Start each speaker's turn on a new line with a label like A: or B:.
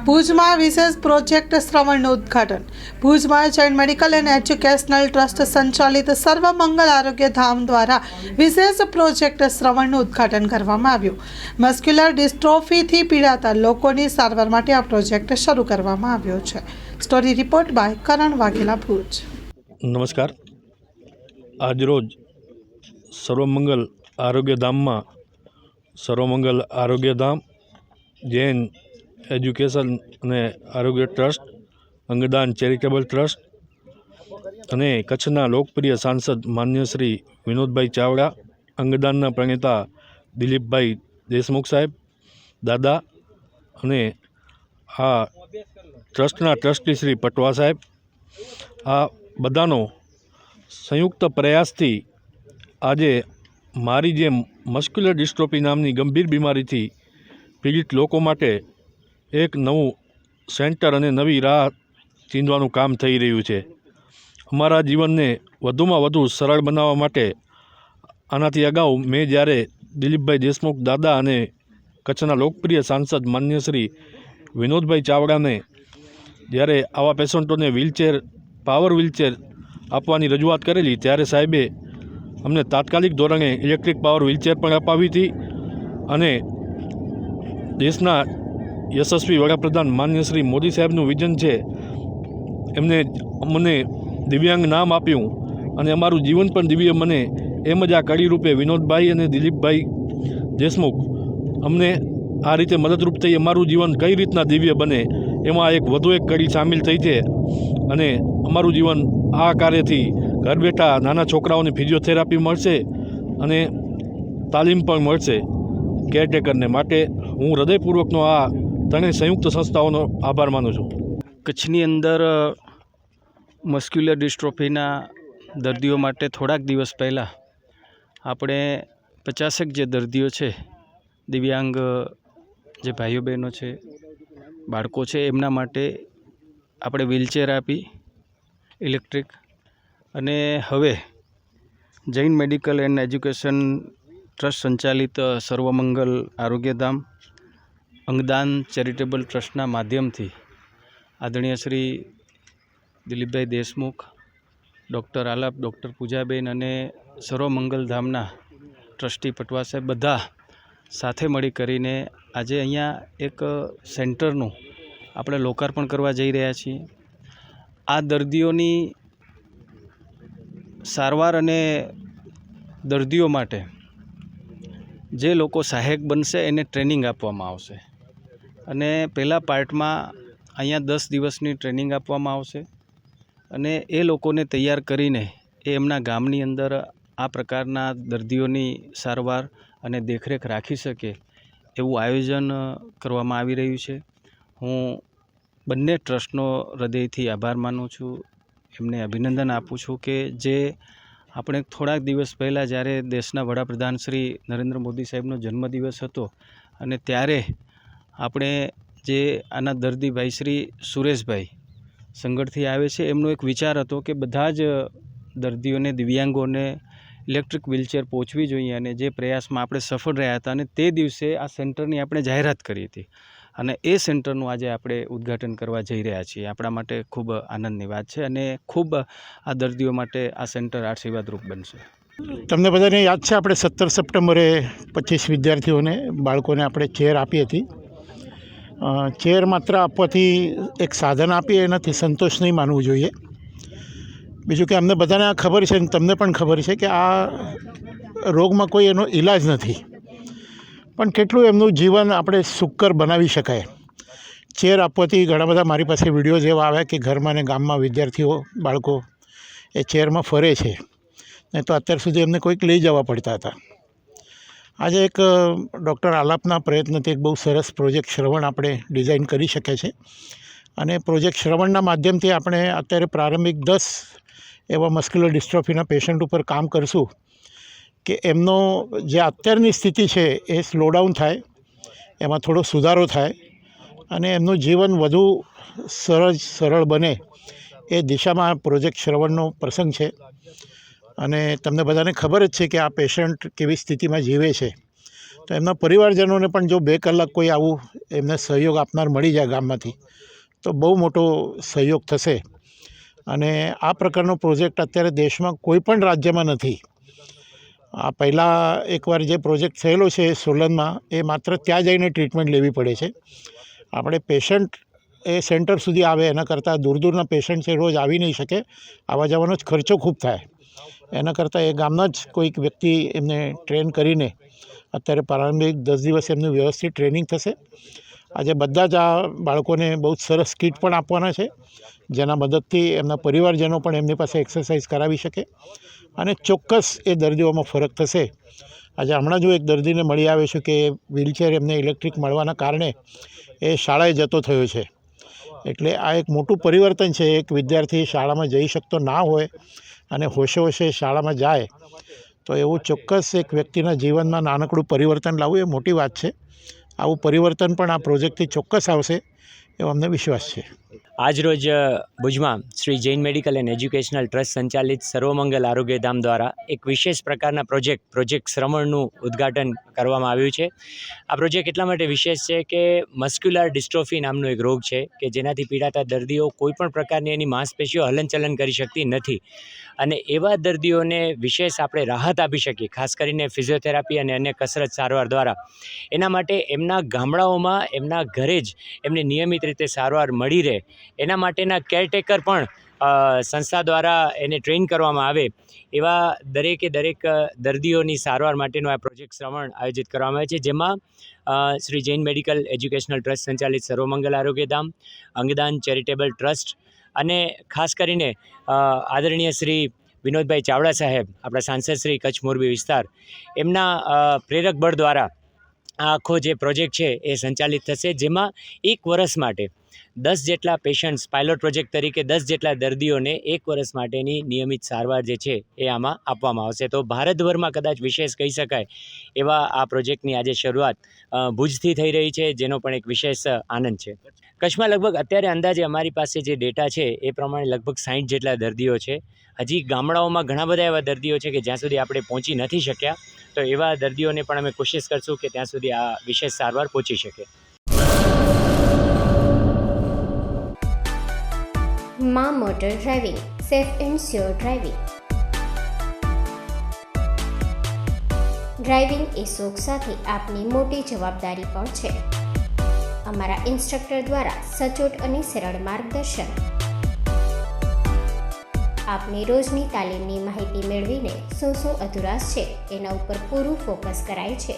A: ભુજમાં વિશેષ પ્રોજેક્ટ શ્રવણનું ઉદ્ઘાટન. ભુજમાં Jain medical and educational trust સંચાલિત સર્વમંગલ આરોગ્ય ધામ દ્વારા વિશેષ પ્રોજેક્ટ શ્રવણનું ઉદ્ઘાટન કરવામાં આવ્યું. મસ્ક્યુલર ડિસ્ટ્રોફીથી પીડાતા લોકોની સારવાર માટે આ પ્રોજેક્ટ શરૂ કરવામાં આવ્યો છે. સ્ટોરી રિપોર્ટ બાય કરણ વાઘેલા, ભુજ.
B: નમસ્કાર. આજરોજ સર્વમંગલ આરોગ્ય ધામમાં સર્વમંગલ આરોગ્ય ધામ, જૈન એજ્યુકેશન અને આરોગ્ય ટ્રસ્ટ, અંગદાન ચેરિટેબલ ટ્રસ્ટ અને કચ્છના લોકપ્રિય સાંસદ માન્ય શ્રી વિનોદભાઈ ચાવડા, અંગદાનના પ્રણેતા દિલીપભાઈ દેશમુખ સાહેબ દાદા અને આ ટ્રસ્ટના ટ્રસ્ટી શ્રી પટવા સાહેબ, આ બધાનો સંયુક્ત પ્રયાસથી આજે મારી જેમ મસ્ક્યુલર ડિસ્ટ્રોફી નામની ગંભીર બીમારીથી પીડિત લોકો માટે એક નવું સેન્ટર અને નવી રાહ ચીંધવાનું કામ થઈ રહ્યું છે. અમારા જીવનને વધુમાં વધુ સરળ બનાવવા માટે આનાથી અગાઉ મેં જ્યારે દિલીપભાઈ દેશમુખ દાદા અને કચ્છના લોકપ્રિય સાંસદ માન્ય શ્રી વિનોદભાઈ ચાવડાને જ્યારે આવા પેશન્ટોને પાવર વ્હીલચેર આપવાની રજૂઆત કરેલી, ત્યારે સાહેબે અમને તાત્કાલિક ધોરણે ઇલેક્ટ્રિક પાવર વ્હીલચેર પણ અપાવી હતી અને દેશના યશસ્વી વડાપ્રધાન માન્ય શ્રી મોદી સાહેબનું વિઝન છે, એમને અમને દિવ્યાંગ નામ આપ્યું અને અમારું જીવન પણ દિવ્ય બને એમ જ આ કડી રૂપે વિનોદભાઈ અને દિલીપભાઈ દેશમુખ અમને આ રીતે મદદરૂપ થઈ અમારું જીવન કઈ રીતના દિવ્ય બને એમાં એક વધુ એક કડી સામેલ થઈ છે. અને અમારું જીવન આ કાર્યથી ઘર બેઠા નાના છોકરાઓને ફિઝિયોથેરાપી મળશે અને તાલીમ પણ મળશે કેરટેકરને. માટે હું હૃદયપૂર્વકનો આ ત્રણેય સંયુક્ત સંસ્થાઓનો આભાર માનું છું.
C: કચ્છની અંદર મસ્ક્યુલર ડિસ્ટ્રોફીના દર્દીઓ માટે થોડાક દિવસ પહેલાં આપણે 50 જે દર્દીઓ છે, દિવ્યાંગ જે ભાઈઓ બહેનો છે, બાળકો છે, એમના માટે આપણે વ્હીલચેર આપી ઇલેક્ટ્રિક. અને હવે Jain medical and education trust સંચાલિત સર્વમંગલ આરોગ્યધામ, અંગદાન ચેરિટેબલ ટ્રસ્ટના માધ્યમથી આદરણીય શ્રી દિલીપભાઈ દેશમુખ, ડૉક્ટર આલાપ, ડૉક્ટર પૂજાબેન અને સર્વમંગલ ધામના ટ્રસ્ટી પટવા સાહેબ બધા સાથે મળી કરીને આજે અહીંયા એક સેન્ટરનું આપણે લોકાર્પણ કરવા જઈ રહ્યા છીએ. આ દર્દીઓની સારવાર અને દર્દીઓ માટે જે લોકો સહાયક બનશે એને ટ્રેનિંગ આપવામાં આવશે અને પહેલા પાર્ટમાં અહીંયા 10 દિવસની ટ્રેનિંગ આપવામાં આવશે અને એ લોકોને તૈયાર કરીને એ એમના ગામની અંદર આ પ્રકારના દર્દીઓની સારવાર અને દેખરેખ રાખી શકે એવું આયોજન કરવામાં આવી રહ્યું છે. હું બંને ટ્રસ્ટનો હૃદયથી આભાર માનું છું, એમને અભિનંદન આપું છું કે જે આપણે થોડાક દિવસ પહેલાં જ્યારે દેશના વડાપ્રધાન શ્રી નરેન્દ્ર મોદી સાહેબનો જન્મદિવસ હતો અને ત્યારે આપણે જે આના દર્દી ભાઈ શ્રી સુરેશભાઈ સંગઠથી આવે છે, એમનો એક વિચાર હતો કે બધા જ દર્દીઓને, દિવ્યાંગોને ઇલેક્ટ્રિક વ્હીલચેર પહોંચવી જોઈએ અને જે પ્રયાસમાં આપણે સફળ રહ્યા હતા અને તે દિવસે આ સેન્ટરની આપણે જાહેરાત કરી હતી અને એ સેન્ટરનું આજે આપણે ઉદ્ઘાટન કરવા જઈ રહ્યા છીએ. આપણા માટે ખૂબ આનંદની વાત છે અને ખૂબ આ દર્દીઓ માટે આ સેન્ટર આશીર્વાદરૂપ બનશે.
D: તમને બધાને યાદ છે, આપણે 17 સપ્ટેમ્બરે 25 વિદ્યાર્થીઓને, બાળકોને આપણે ચેર આપી હતી. ચેર માત્ર આપવાથી એક સાધન આપીએ એનાથી સંતોષ નહીં માનવું જોઈએ. બીજું કે અમને બધાને આ ખબર છે અને તમને પણ ખબર છે કે આ રોગમાં કોઈ એનો ઈલાજ નથી, પણ કેટલું એમનું જીવન આપણે સુખકર બનાવી શકાય. ચેર આપવાથી ઘણા બધા મારી પાસે વિડીયો જેવા આવ્યા કે ઘરમાં ને ગામમાં વિદ્યાર્થીઓ, બાળકો એ ચેરમાં ફરે છે, નહીં તો અત્યાર સુધી એમને કોઈક લઈ જવા પડતા હતા. આજે એક ડૉક્ટર આલાપના પ્રયત્નથી એક બહુ સરસ પ્રોજેક્ટ શ્રવણ આપણે ડિઝાઇન કરી શકે છે અને પ્રોજેક્ટ શ્રવણના માધ્યમથી આપણે અત્યારે પ્રારંભિક 10 એવા મસ્ક્યુલર ડિસ્ટ્રોફીના પેશન્ટ ઉપર કામ કરશું કે એમનો જે અત્યારની સ્થિતિ છે એ સ્લોડાઉન થાય, એમાં થોડો સુધારો થાય અને એમનું જીવન વધુ સરળ બને એ દિશામાં પ્રોજેક્ટ શ્રવણનો પ્રસંગ છે. અને તમને બધાને ખબર જ છે કે આ પેશન્ટ કેવી સ્થિતિમાં જીવે છે તો એમના પરિવારજનોને પણ જો 2 કલાક કોઈ આવું એમને સહયોગ આપનાર મળી જાય ગામમાંથી તો બહુ મોટો સહયોગ થશે. અને આ પ્રકારનો પ્રોજેક્ટ અત્યારે દેશમાં કોઈ પણ રાજ્યમાં નથી. આ પહેલાં એકવાર જે પ્રોજેક્ટ થયેલો છે સોલનમાં, એ માત્ર ત્યાં જઈને ટ્રીટમેન્ટ લેવી પડે છે. આપણે પેશન્ટ એ સેન્ટર સુધી આવે એના કરતાં દૂરના પેશન્ટ છે રોજ આવી નહીં શકે, આવવા જવાનો જ ખર્ચો ખૂબ થાય. એના કરતાં એ ગામના જ કોઈક વ્યક્તિ એમને ટ્રેન કરીને અત્યારે પ્રારંભિક 10 દિવસ એમનું વ્યવસ્થિત ટ્રેનિંગ થશે. આજે બધા જ આ બાળકોને બહુ જ સરસ કિટ પણ આપવાના છે, જેના મદદથી એમના પરિવારજનો પણ એમની પાસે એક્સરસાઇઝ કરાવી શકે અને ચોક્કસ એ દર્દીઓમાં ફરક થશે. આજે હમણાં જો એક દર્દીને મળી આવે છે કે વ્હીલચેર એમને ઇલેક્ટ્રિક મળવાના કારણે એ શાળાએ જતો થયો છે. એટલે આ એક મોટું પરિવર્તન છે. એક વિદ્યાર્થી શાળામાં જઈ શકતો ના હોય અને હોશે હોશે શાળામાં જાય તો એવું ચોક્કસ એક વ્યક્તિના જીવનમાં નાનકડું પરિવર્તન લાવવું એ મોટી વાત છે. આવું પરિવર્તન પણ આ પ્રોજેક્ટથી ચોક્કસ આવશે એવો અમને વિશ્વાસ છે.
E: આજરોજ ભુજમાં Shri Jain medical and educational trust સંચાલિત સર્વમંગલ આરોગ્યધામ દ્વારા એક વિશેષ પ્રકારના પ્રોજેક્ટ શ્રવણનું ઉદ્ઘાટન કરવામાં આવ્યું છે. આ પ્રોજેક્ટ એટલા માટે વિશેષ છે કે મસ્ક્યુલર ડિસ્ટ્રોફી નામનો એક રોગ છે કે જેનાથી પીડાતા દર્દીઓ કોઈપણ પ્રકારની એની માંસપેશીઓ હલનચલન કરી શકતી નથી અને એવા દર્દીઓને વિશેષ આપણે રાહત આપી શકીએ, ખાસ કરીને ફિઝિયોથેરાપી અને અન્ય કસરત સારવાર દ્વારા. એના માટે એમના ગામડાઓમાં એમના ઘરે જ એમને નિયમિત રીતે સારવાર મળી રહે એના માટેના કેરટેકર પણ સંસ્થા દ્વારા એને ટ્રેન કરવામાં આવે એવા દરેક દર્દીઓની સારવાર માટેનો આ પ્રોજેક્ટ શ્રવણ આયોજિત કરવામાં આવે છે, જેમાં Shri Jain medical educational trust સંચાલિત સર્વમંગલ આરોગ્યધામ, અંગદાન ચેરિટેબલ ટ્રસ્ટ અને ખાસ કરીને આદરણીય શ્રી વિનોદભાઈ ચાવડા સાહેબ, આપણા સાંસદ શ્રી કચ્છ મોરબી વિસ્તાર, એમના પ્રેરક બળ દ્વારા આ આખો જે પ્રોજેક્ટ છે એ સંચાલિત થશે, જેમાં 1 વર્ષ માટે 10 જેટલા પેશન્ટ્સ, પાયલોટ પ્રોજેક્ટ તરીકે 10 જેટલા દર્દીઓને 1 વર્ષ માટેની નિયમિત સારવાર જે છે એ આમાં આપવામાં આવશે. તો ભારતભરમાં કદાચ વિશેષ કહી શકાય એવા આ પ્રોજેક્ટની આજે શરૂઆત ભુજથી થઈ રહી છે, જેનો પણ એક વિશેષ આનંદ છે. કચ્છમાં લગભગ અત્યારે અંદાજે અમારી પાસે જે ડેટા છે એ પ્રમાણે લગભગ 60 જેટલા દર્દીઓ છે. હજી ગામડાઓમાં ઘણા બધા એવા દર્દીઓ છે કે જ્યાં સુધી આપણે પહોંચી નથી શક્યા, તો એવા દર્દીઓને પણ અમે કોશિશ કરશું કે ત્યાં સુધી આ વિશેષ સારવાર પહોંચી શકે.
F: માં motor driving, safe and sure driving. Driving એ શોખ સાથે આપની મોટી જવાબદારી પણ છે. અમારા ઇન્સ્ટ્રક્ટર દ્વારા સચોટ અને સરળ માર્ગદર્શન. આપની રોજની તાલીમની માહિતી મેળવીને શું અધુરાશ છે એના ઉપર પૂરું ફોકસ કરાય છે.